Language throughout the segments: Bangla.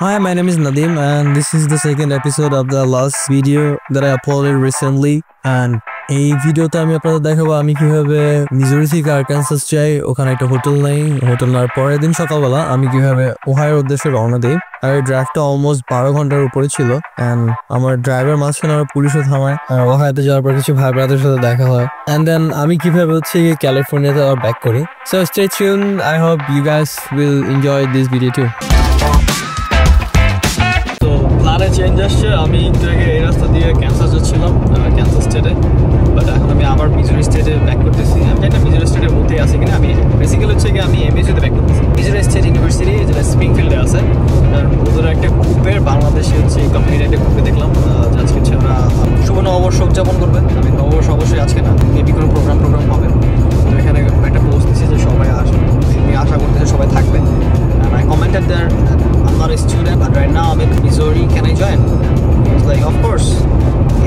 Hi, my name is Nadim and this is the second episode of the last video that I uploaded recently and এই ভিডিওতে আমি আপনাদের দেখাবো আমি কিভাবে মিজুরি থেকে আরকানসাস যাই ওখানে একটা হোটেল নেই হোটেল নেওয়ার পরের দিন সকালবেলা আমি কিভাবে ওহাইওর উদ্দেশ্যে রওনা দিই আর এই ড্রাইভটা অলমোস্ট 12 ঘন্টার উপরে ছিল এন্ড আমার ড্রাইভার মাঝখানে আমার পুলিশও থামায় আর ওহাইওতে যাওয়ার পর কিছু ভাই ব্রাদারের সাথে দেখা হয় এন্ড দেন আমি কিভাবে হচ্ছে ক্যালিফোর্নিয়াতে আবার ব্যাক করি so stay tuned I hope you guys will enjoy this video টু প্ল্যানে চেঞ্জ আসছে আমি একটু আগে এই রাস্তা দিয়ে ক্যানসাস যাচ্ছিলাম ক্যানসাস স্টেটে বাট এখন আমি আবার মিজুরি স্টেটে ব্যাক করতেছি আমি জানি না মিজুরি স্টেটের মধ্যেই আছে কিনা আমি বেসিক্যালি হচ্ছে কি আমি এমএসইউতে ব্যাক করতেছি মিজুরি স্টেট ইউনিভার্সিটি যেটা স্প্রিংফিল্ডে আছে ওদের একটা গ্রুপের বাংলাদেশে হচ্ছে কোম্পানির একটা গ্রুপে দেখলাম আজকে হচ্ছে ওরা শুভ নববর্ষ উদযাপন করবে আমি নববর্ষ অবশ্যই আজকে না মেবি কোনো প্রোগ্রাম হবে তো এখানে একটা পোস্ট দিচ্ছে যে সবাই আসবে আমি আশা করতেছি সবাই থাকবে and I commented there that I'm not a student but right now I'm in Missouri, can I join? I was like, of course,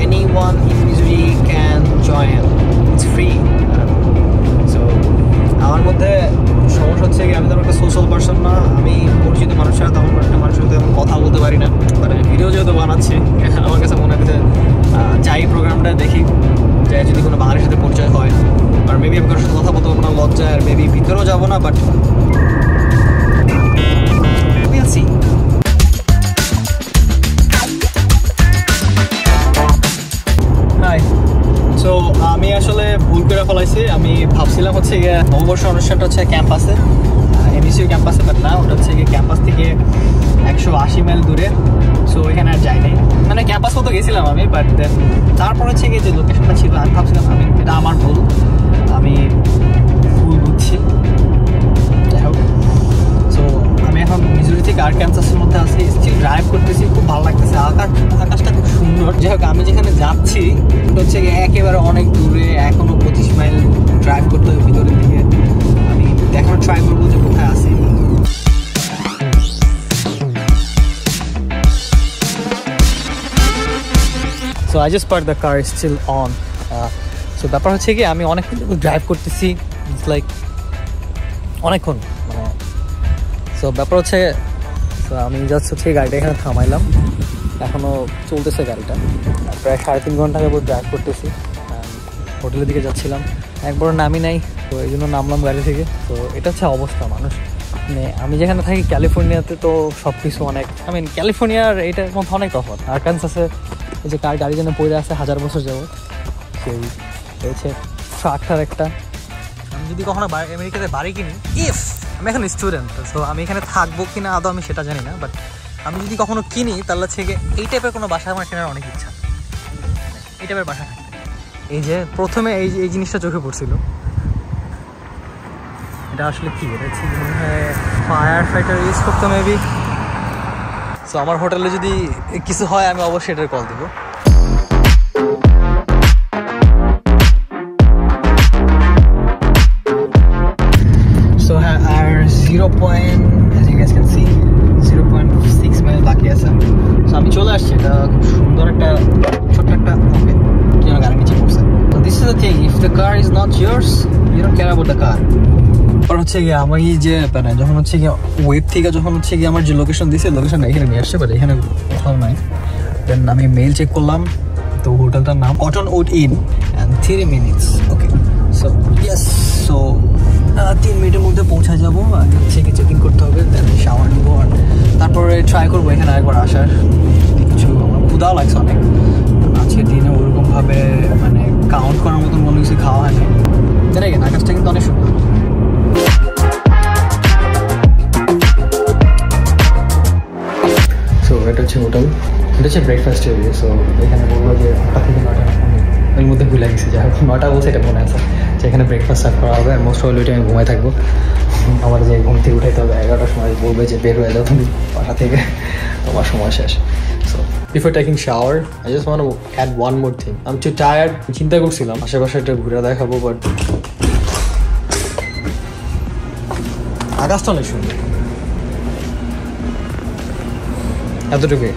anyone in Missouri can join, it's free. So আমার মধ্যে সমস্যা হচ্ছে কি আমি তেমন একটা সোশ্যাল পারসন না আমি পরিচিত মানুষের সাথে তেমন একটা মানুষের সাথে তেমন কথা বলতে পারি না বাট ভিডিও যেহেতু বানাচ্ছি আমার কাছে মনে হচ্ছে যাই প্রোগ্রামটা দেখি যে যদি কোনো বাঙালির সাথে পরিচয় হয় আর মেবি আমি কারোর সাথে কথা বলতে পারবো না লজ্জায় আর মেবি ভিতরেও যাবো না বাট সো আমি আসলে ভুল করে ফেলাইছি আমি ভাবছিলাম হচ্ছে গিয়ে নববর্ষ অনুষ্ঠানটা হচ্ছে ক্যাম্পাসে এমএসইউ ক্যাম্পাসে বাট না ওটা হচ্ছে গিয়ে ক্যাম্পাস থেকে 180 মাইল দূরে সো এখানে আর যাই নাই মানে ক্যাম্পাস মতো গেছিলাম আমি বাট দেন তারপর হচ্ছে গিয়ে যে লোকেশনটা ছিল আমি ভাবছিলাম আমি এটা আমার ভুল আমি ভুল বুঝছি যাই হোক সো আমি এখন মিজুরি থেকে আরকানসাসের মধ্যে আছি স্টিল ড্রাইভ করতেছি খুব ভালো লাগতেছে আকাশটা খুব সুন্দর যাই হোক আমি যেখানে যাচ্ছি হচ্ছে একেবারে অনেক দূরে এখনো 25 মাইল ড্রাইভ করতে হবে ভিতরের দিকে আমি দেখানোর ট্রাই করবো যে কোথায় আছি so I just park the car is still on so ব্যাপার হচ্ছে কি আমি অনেকক্ষণ ড্রাইভ করতেছি ইটস লাইক অনেকক্ষণ মানে সো ব্যাপার হচ্ছে তো আমি জাস্ট হচ্ছে গাড়িটা এখানে থামাইলাম এখনও চলতেছে গাড়িটা প্রায় 3.5 ঘন্টা যাবত ড্রাইভ করতেছি হোটেলের দিকে যাচ্ছিলাম একবার নামি নাই তো এই জন্য নামলাম গাড়ি থেকে তো এটা হচ্ছে অবস্থা মানুষ মানে আমি যেখানে থাকি ক্যালিফোর্নিয়াতে তো সব কিছু অনেক ক্যালিফোর্নিয়ার এটার মধ্যে অনেক তফাৎ আরকানসাসে এই যে কার গাড়ি যেন পড়ে আছে 1000 বছর যাবত সেই হয়েছে ট্রাকটার একটা আমি যদি কখনো আমেরিকাতে বাড়ি কিনি আমি এখন স্টুডেন্ট সো আমি এখানে থাকবো কিনা আদৌ আমি সেটা জানি না বাট আমি যদি কখনো কিনি তাহলে হচ্ছে এই টাইপের কোনো বাসা আমার কেনার অনেক ইচ্ছা এই টাইপের বাসা থাকতে এই যে প্রথমে এই জিনিসটা চোখে পড়ছিল এটা আসলে কি এটা হচ্ছে ফায়ার ফাইটার ইউজ করতো মেবি সো আমার হোটেলে যদি কিছু হয় আমি অবশ্যই এটার কল দেবো সো হ্যাঁ আর 0.6 মাইল বাকি আছে সো আমি চলে আসছি এটা খুব সুন্দর একটা ছোট্ট একটা ওকে কি গাড়ি নিচে পড়ছে তো this is the thing if the car is not yours you don't care about the car আর হচ্ছে গিয়ে আমার এই যে মানে যখন হচ্ছে গিয়ে ওয়েব থেকে যখন হচ্ছে গিয়ে আমার যে লোকেশন দিয়েছে লোকেশনটা এখানে নিয়ে আসছে বাট এখানে কোথাও নাই দেন আমি মেইল চেক করলাম তো হোটেলটার নাম Cottonwood Inn and 3 minutes okay so yes so 3 মিনিটের মধ্যে পৌঁছা যাবো চেক ইন করতে হবে দেন শাওয়ার নিবো আর তারপরে ট্রাই করবো এখানে একবার আসার কিছু আমার ক্ষুধাও লাগছে অনেক আজকের দিনে ওরকমভাবে মানে কাউন্ট করার মতন কোনো কিছু খাওয়া হয় না দেখেন আকাশটা কিন্তু অনেক সুন্দর সো এটা হচ্ছে হোটেল এটা হচ্ছে ব্রেকফাস্ট এরিয়া সো এখানে বলবো যে 8টা থেকে 9টা এর মধ্যে ভুলে গেছি যাই হোক 9টা বলছে এটা মনে আছে যে এখানে ব্রেকফাস্ট সার্ভ করা হবে মোস্ট অফ ওইটা আমি ঘুমাই থাকবো আমার যে ঘুম থেকে উঠাইতে হবে 11টার সময় বলবে যে বের হয়ে যাও তুমি বাসা থেকে তোমার সময় শেষ so before taking shower I just want to add one more thing I am too tired চিন্তা করছিলাম আশেপাশে একটা ঘুরে দেখাবো বাট আকাশটা অনেক সুন্দর এতটুকুই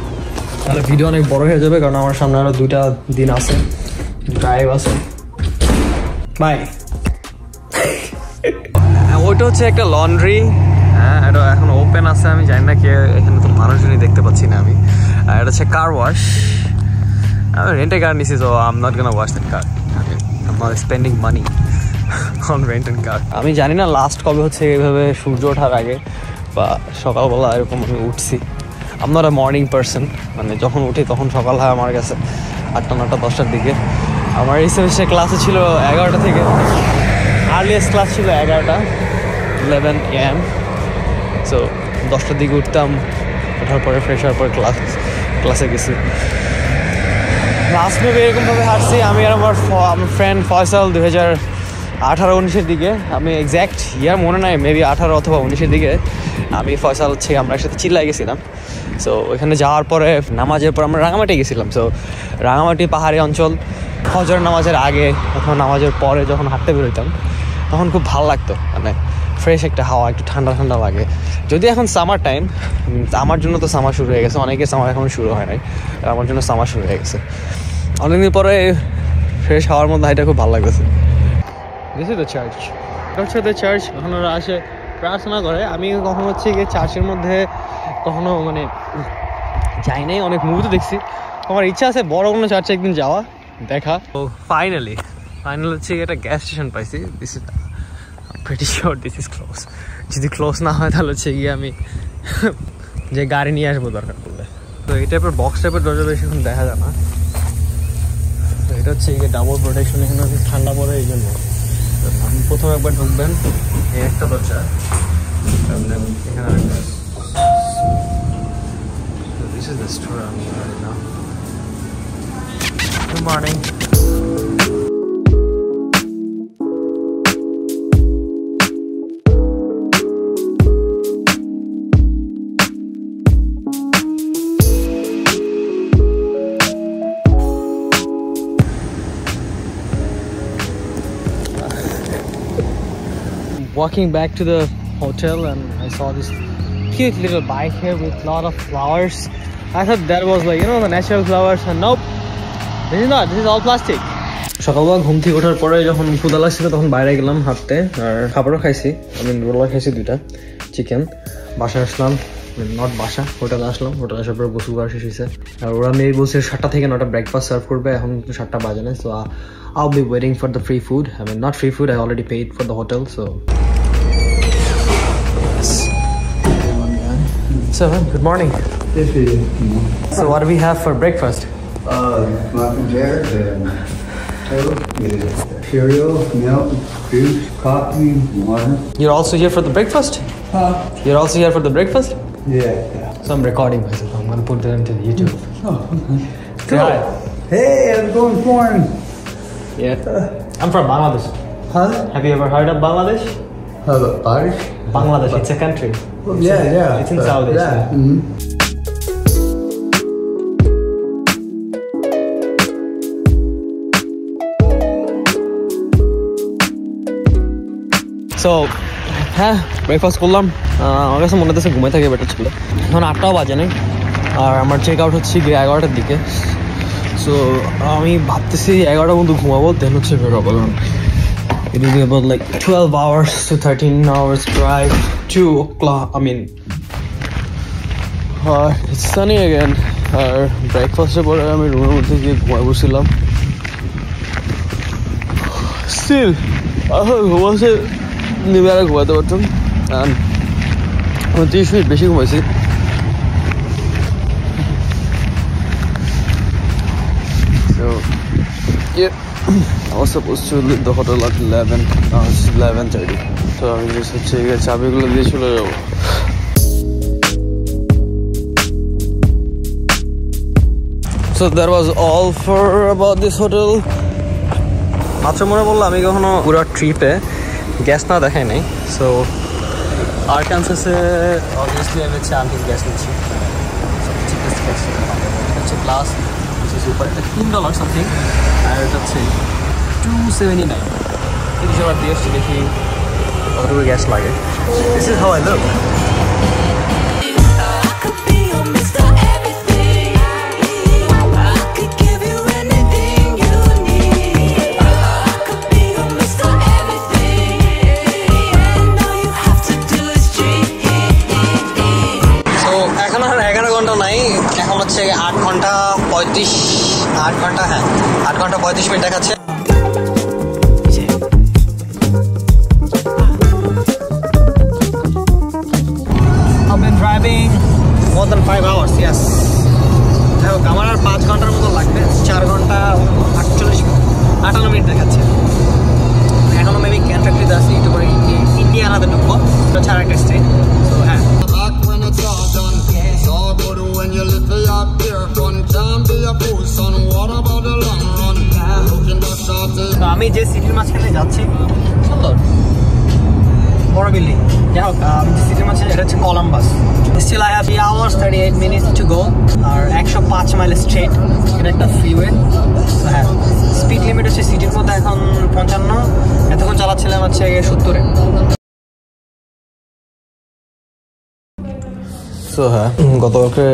তাহলে ভিডিও অনেক বড় হয়ে যাবে কারণ আমার সামনে আরও 2টা দিন আছে ড্রাইভ আছে বাই ওইটা হচ্ছে একটা লন্ড্রি হ্যাঁ এটা এখন ওপেন আছে আমি জানি না কে এখানে তো মানুষজনই দেখতে এটা হচ্ছে কার ওয়াশ। আমি রেন্টে কার নিছি, so I am not gonna wash that car. I am not spending money on rent and car. আমি জানি না লাস্ট কবে হচ্ছে এইভাবে সূর্য ওঠার আগে বা সকালবেলা এরকম আমি উঠছি। I am not a morning person, মানে যখন উঠি তখন সকাল হয় আমার কাছে 8টা 9টা 10টার দিকে। আমার এই সেমিস্টার ক্লাসে ছিল 11টা থেকে, আর্লিয়েস্ট ক্লাস ছিল 11 AM। সো 10টার দিকে উঠতাম, ওঠার পরে ফ্রেশ হওয়ার পরে ক্লাসে গেছি। লাস্ট মেবি এরকমভাবে হাঁটছি আমি আর আমার ফ্রেন্ড ফয়সাল 2018-19 দিকে। আমি এক্স্যাক্ট ইয়ার মনে নাই, মেবি 18 অথবা 19 দিকে আমি ফয়সাল হচ্ছে আমরা একসাথে চিল্লায় গেছিলাম। সো ওইখানে যাওয়ার পরে নামাজের পর আমরা রাঙামাটি গেছিলাম। সো রাঙামাটি পাহাড়ি অঞ্চল, ফজর নামাজের আগে অথবা নামাজের পরে যখন হাঁটতে বেরোতাম তখন খুব ভালো লাগতো, মানে ফ্রেশ একটা হাওয়া, একটু ঠান্ডা ঠান্ডা লাগে। যদি এখন সামার টাইম, আমার জন্য তো সামার শুরু হয়ে গেছে, অনেকের সামার এখন শুরু হয় নাই, আমার জন্য সামার শুরু হয়ে গেছে। অনেকদিন পরে ফ্রেশ হাওয়ার মধ্যে এটা খুব ভালো লাগতেছে। দিস ইজ দ্য চার্চ, এটা হচ্ছে দ্য চার্চ। এখন ওরা আসে প্রার্থনা করে। আমি কখনো হচ্ছে গিয়ে চার্চের মধ্যে কখনো মানে যাই নাই, অনেক মুভিতে দেখছি। আমার ইচ্ছা আছে বড় কোনো চার্চে একদিন যাওয়া, দেখা। তো ফাইনাল হচ্ছে একটা গ্যাস স্টেশন পাইছি। This is pretty sure this is close. যদি ক্লোজ না হয় তাহলে হচ্ছে গিয়ে আমি যে গাড়ি নিয়ে আসবো দরকার পড়লে। তো এই টাইপের বক্স টাইপের দরজা বেশি এখন দেখা যায় না। তো এটা হচ্ছে গিয়ে ডাবল প্রোটেকশন, এখানে ঠান্ডা পড়ে এই জন্য। আপনি প্রথমে একবার ঢুকবেন, এই একটা দরজা, এখানে আরেকটা। This is the store I'm in right now. Good morning. Walking back to the hotel and I saw this cute little bike here with a lot of flowers. I thought that was like, you know, the natural flowers, and nope, this is not, this is all plastic. সকালবেলা ঘুম থেকে ওঠার পরে যখন ক্ষুধা লাগছিল তখন বাইরে গেলাম হাঁটতে, আর খাবারও খাইছি। আমি রোলা খাইছি 2টা চিকেন। বাসায় আসলাম, নট বাসা, হোটেলে আসলাম। হোটেলে আসার পরে গোসল করা শেষ হয়েছে। আর ওরা মেয়ে বলছে 7টা থেকে 9টা ব্রেকফাস্ট সার্ভ করবে, এখন 7টা বাজে না। So I'll be waiting for the free food. I mean, not free food, I already paid for the hotel, so. Yes. So, good morning. This is So, what do we have for breakfast? muffin bread and toast with cereal, milk, juice, coffee, water. You're also here for the breakfast? You're also here for the breakfast? Yeah. So, I'm recording myself. I'm going to put that into the YouTube. Oh, okay. Say hi. Hey, I'm going foreign. Yeah. I'm from Bangladesh. Huh? Have you ever heard of Bangladesh? Irish? Bangladesh, it's a country. Yeah. It's in South Asia. Yeah. Mm-hmm. So হ্যাঁ, ব্রেকফাস্ট করলাম। আমার কাছে মনে হচ্ছে ঘুমাই থাকে বেটার ছিল। এখন 8টাও বাজে নাই, আর আমার চেক আউট হচ্ছে গিয়ে 11টার দিকে। সো আমি ভাবতেছি 11টা পর্যন্ত ঘুমাবো, দেন হচ্ছে বেরোবো। It will be about like 12 hours to 13 hours drive, 2 o'clock. I mean, it's sunny again. আর ব্রেকফাস্টের পরে আমি রুমের মধ্যে গিয়ে ঘুমাই বসছিলাম। Still, ঘুমাচ্ছে নেমে আর ঘুমাতে পারতাম। 30 মিনিট বেশি ঘুমাইছি। So, yeah, I was supposed to leave the hotel at 11. Now it's 11:30. So আমি just হচ্ছে চাবিগুলো দিয়ে চলে যাবো। So that was all for about this hotel. মাত্র মনে বললো আমি কখনো পুরো ট্রিপে গ্যাস না দেখাই নাই। সো আরকানসাসে অবভিয়াসলি আমি হচ্ছে আনটিক গ্যাস নিচ্ছি, চিপেস্ট গ্যাস। হচ্ছে গ্লাস সুপার, এটা $3 সামথিং, আর এটা হচ্ছে $2.79। কিন্তু সেবার দিয়ে এসছি, দেখি কতটুকু গ্যাস লাগে। This is how I look. ঘন্টা নাই, এখন হচ্ছে 8 ঘন্টা 35 মিনিট দেখাচ্ছে। I've been driving more than 5 hours, yes. আমার আর 5 ঘন্টার মতো লাগবে, 4 ঘন্টা 58 মিনিট দেখাচ্ছে। এখনো মেবি ক্যান্টাকিতে আছি, একটু পরে ইন্ডিয়ানাতে ঢুকবো, এটা ছাড়া একটা স্টেট। তো হ্যাঁ, আমি যে সিটির মাঝখানে যাচ্ছি, সুন্দর বড় বিল্ডিং, যাই হোক আমি যে সিটির মাঝখানে, এটা হচ্ছে Columbus. Still I have 3 hours 38 minutes to go, আর 105 মাইল স্ট্রেট, এটা একটা ফ্রিওয়ে। তো হ্যাঁ, স্পিড লিমিট হচ্ছে সিটির মধ্যে এখন 55, এতক্ষণ চালাচ্ছিলাম হচ্ছে 70-এ। তো হ্যাঁ, গতকালকে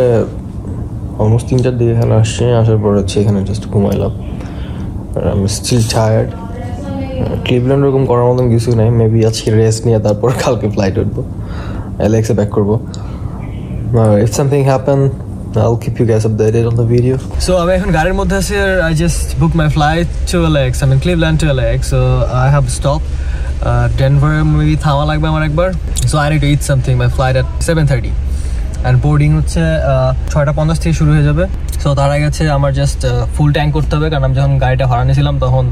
অলমোস্ট 3টার দিকে এখানে আসছি, আসার পর হচ্ছে এখানে জাস্ট ঘুমাইলাম। আমি স্টিল টায়ার্ড। ক্লিভল্যান্ড ওরকম করার মতন কিছু নাই, মেবি আজকে রেস্ট নিয়ে তারপর কালকে ফ্লাইট উঠবো, এলএক্সে ব্যাক করবো। If something happen, I'll keep you guys updated on the video. So আমি এখন গাড়ির মধ্যে আছি, I just booked my flight to LAX, I mean Cleveland to LAX, so I have to stop. Denver maybe থামা লাগবে আমার একবার, so I need to eat something. My flight at 7:30 and boarding হচ্ছে 6:50 থেকে শুরু হয়ে যাবে। সো তার আগে হচ্ছে আমার জাস্ট ফুল ট্যাঙ্ক করতে হবে, কারণ আমি যখন গাড়িটা ভাড়া নিয়েছিলাম তখন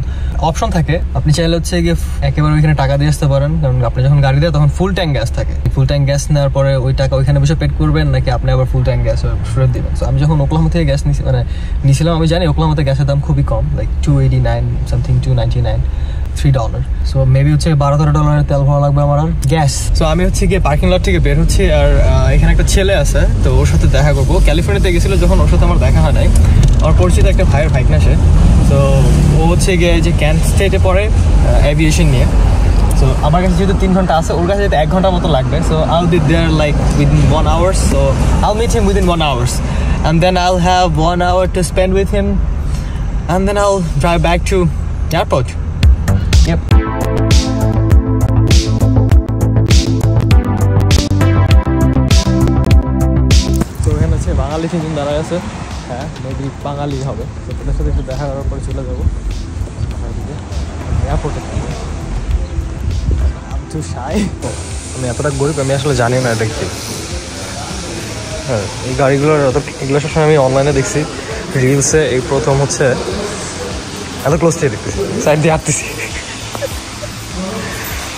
অপশন থাকে, আপনি চাইলে হচ্ছে গিয়ে একেবারে ওইখানে টাকা দিয়ে আসতে পারেন, কারণ আপনি যখন গাড়ি দেয় তখন ফুল ট্যাঙ্ক গ্যাস থাকে। ফুল ট্যাঙ্ক গ্যাস নেওয়ার পরে ওই টাকা ওইখানে বসে পেড করবেন, নাকি আপনি আবার ফুল ট্যাঙ্ক গ্যাস ফেরত দিবেন। সো আমি যখন ওকলাহোমা থেকে গ্যাস নিয়েছিলাম, আমি জানি ওকলাহোমাতে গ্যাসের দাম খুবই কম, লাইক $2.89 সামথিং, $2.99, $3। সো মেবি হচ্ছে $12-13 তেল ভরা লাগবে আমার আর গ্যাস। সো আমি হচ্ছে গিয়ে পার্কিং লট থেকে বের হচ্ছি, আর এখানে একটা ছেলে আছে, তো ওর সাথে দেখা করবো। ক্যালিফোর্নিয়াতে গেছিলো যখন, ওর সাথে আমার দেখা হয় নাই। আমার পরিচিত একটা ভাইয়ের বাইক না সে, তো ও হচ্ছে গিয়ে যে ক্যান্ট স্টেটে পড়ে এভিয়েশন নিয়ে। সো আমার কাছে যেহেতু 3 ঘন্টা আছে, ওর কাছে যেহেতু 1 ঘন্টার মতো লাগবে। So I'll be there like within 1 hour, so I'll meet him within 1 hour, and then I'll have 1 hour to spend with him, and then I'll drive back to airport. Yep. তো এখানে হচ্ছে বাঙালি তিনজন দাঁড়ায় আছে, হ্যাঁ মেবি বাঙালি হবে। তো তাদের সাথে একটু দেখা করার পরে চলে যাবো এয়ারপোর্টে। আমি এতটা গরিব, আমি আসলে জানি না এটা কি। হ্যাঁ, এই গাড়িগুলোর এগুলো সবসময় আমি অনলাইনে দেখছি, রিলসে। এই প্রথম হচ্ছে এত ক্লোজ থেকে দেখতেছি, সাইড দিয়ে হাঁটতেছি।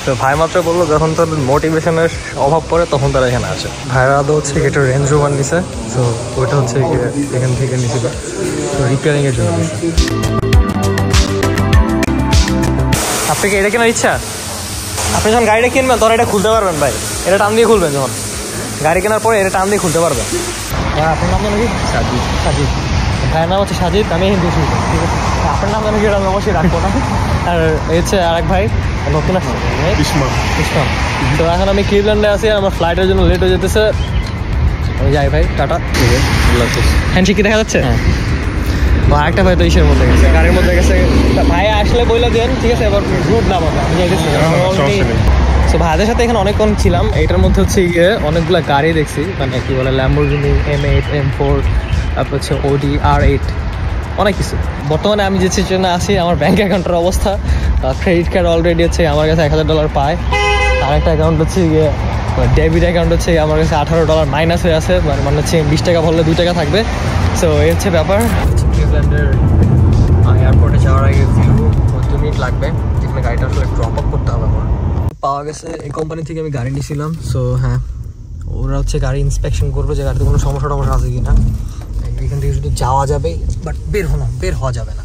তো ভাই মাত্র বললো যখন তোর মোটিভেশনের অভাব পড়ে তখন তারা এখানে আসে। ভাইরা আদৌ হচ্ছে এটা রেঞ্জ রোভার নিছে, তো ওইটা হচ্ছে এখান থেকে নিয়েছিল, তো রিপেয়ারিংয়ের জন্য নিছে। আপনি কি এটা কেনার ইচ্ছা? আপনি যখন গাড়িটা কিনবেন তখন এটা খুলতে পারবেন ভাই, এটা টান দিয়ে খুলবেন। যখন গাড়ি কেনার পরে এটা টান দিয়ে খুলতে পারবেন। আপনার নাম নাকি? সাজিদ। সাজিদ ভাইয়ের নাম হচ্ছে সাজিদ, আমি হিন্দু শুরু, ঠিক আছে। আপনার নাম জানি কি, আমি অবশ্যই রাখবো না। আর এই হচ্ছে আরেক ভাই নতুন আসছে, ইসমাম। তো এখন আমি ক্লিভল্যান্ডে আছি, আমার ফ্লাইটের জন্য লেট হয়ে যেতেছে। আমি যাই ভাই, টাটা। হ্যান্ডশেক কি দেখা যাচ্ছে? হ্যাঁ। আরেকটা ভাই তো ইসের মধ্যে গেছে, গাড়ির মধ্যে গেছে। ভাই আসলে বইলে দেন, ঠিক আছে। এবার রুট নাম হবে, আমি যাইতেছি। সো ভাইদের সাথে এখানে অনেকক্ষণ ছিলাম। এইটার মধ্যে হচ্ছে গিয়ে অনেকগুলো গাড়ি দেখছি, মানে কি বলে ল্যাম্বরগিনি, M8, M4, তারপর হচ্ছে Audi R8, অনেক কিছু। বর্তমানে আমি যে সিচুয়েশনে আছি, আমার ব্যাঙ্ক অ্যাকাউন্টের অবস্থা, ক্রেডিট কার্ড অলরেডি হচ্ছে আমার কাছে $1000 পায়। আরেকটা অ্যাকাউন্ট হচ্ছে গিয়ে ডেবিট অ্যাকাউন্ট হচ্ছে আমার কাছে $18 মাইনাস হয়ে আছে, মানে হচ্ছে 20 টাকা ভরলে 2 টাকা থাকবে। সো এই হচ্ছে ব্যাপার। ক্লিভল্যান্ডের এয়ারপোর্টে যাওয়ার আগে 2 মিনিট লাগবে, যেখানে গাড়িটা আসলে ড্রপ আপ করতে হবে আমার। পাওয়া গেছে, এই কোম্পানি থেকে আমি গাড়ি নিয়েছিলাম। সো হ্যাঁ, ওরা হচ্ছে গাড়ি ইন্সপেকশন করবে যে গাড়িতে কোনো সমস্যা টমস্যা আছে কি না। এখান থেকে শুধু যাওয়া যাবে, বাট বের হওয়া যাবে না।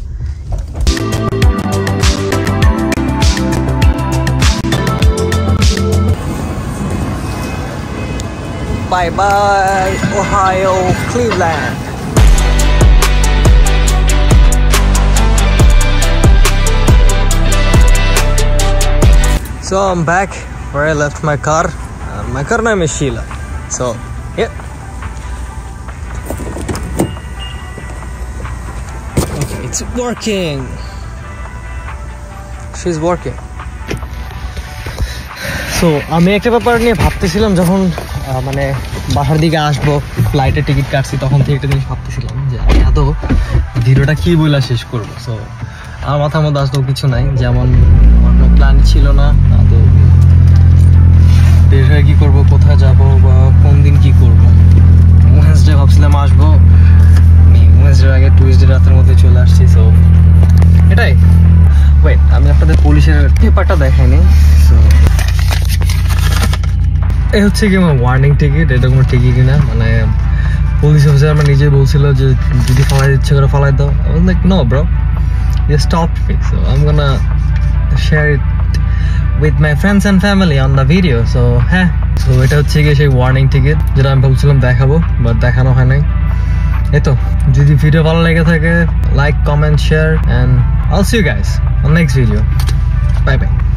Bye bye Ohio, Cleveland. So I'm back where I left my car. My car name is Sheila. So yeah. Okay, it's working. She's working. So আমি একটা ব্যাপার নিয়ে ভাবতেছিলাম যখন মানে বাসার দিকে আসবো, ফ্লাইটের টিকিট কাটছি, তখন থেকে একটা জিনিস ভাবতেছিলাম যে আমি এত ভিডিওটা কি বইলা শেষ করবো। সো আমার মাথার মধ্যে আসলেও কিছু নাই, যেমন আমার কোনো প্ল্যান ছিল না। তো বের হয়ে কী করবো, কোথায় যাবো বা কোন দিন কী করবো। ওয়েডনেসডে ভাবছিলাম আসবো, ওয়েডনেসডের আগে টুইসডে রাতের মধ্যে চলে আসছি। সো এটাই। ওয়েট, আমি আপনাদের পুলিশের পেপারটা দেখাইনি। সো এই হচ্ছে কি আমার ওয়ার্নিং টিকিট। এটা কোনো টিকিট কিনা, মানে পুলিশ অফিসার আমার নিজেই বলছিল যে যদি ফালাই দিচ্ছে করে ফালাই দাও। I was like, no bro, you stopped me, so I'm gonna share it with my friends and family on the video. So হ্যাঁ, সো এটা হচ্ছে গিয়ে সেই ওয়ার্নিং টিকিট যেটা আমি ভাবছিলাম দেখাবো, বাট দেখানো হয় নাই। এই তো, যদি ভিডিও ভালো লেগে থাকে, like, comment, share, and I'll see you guys on next video. Bye bye.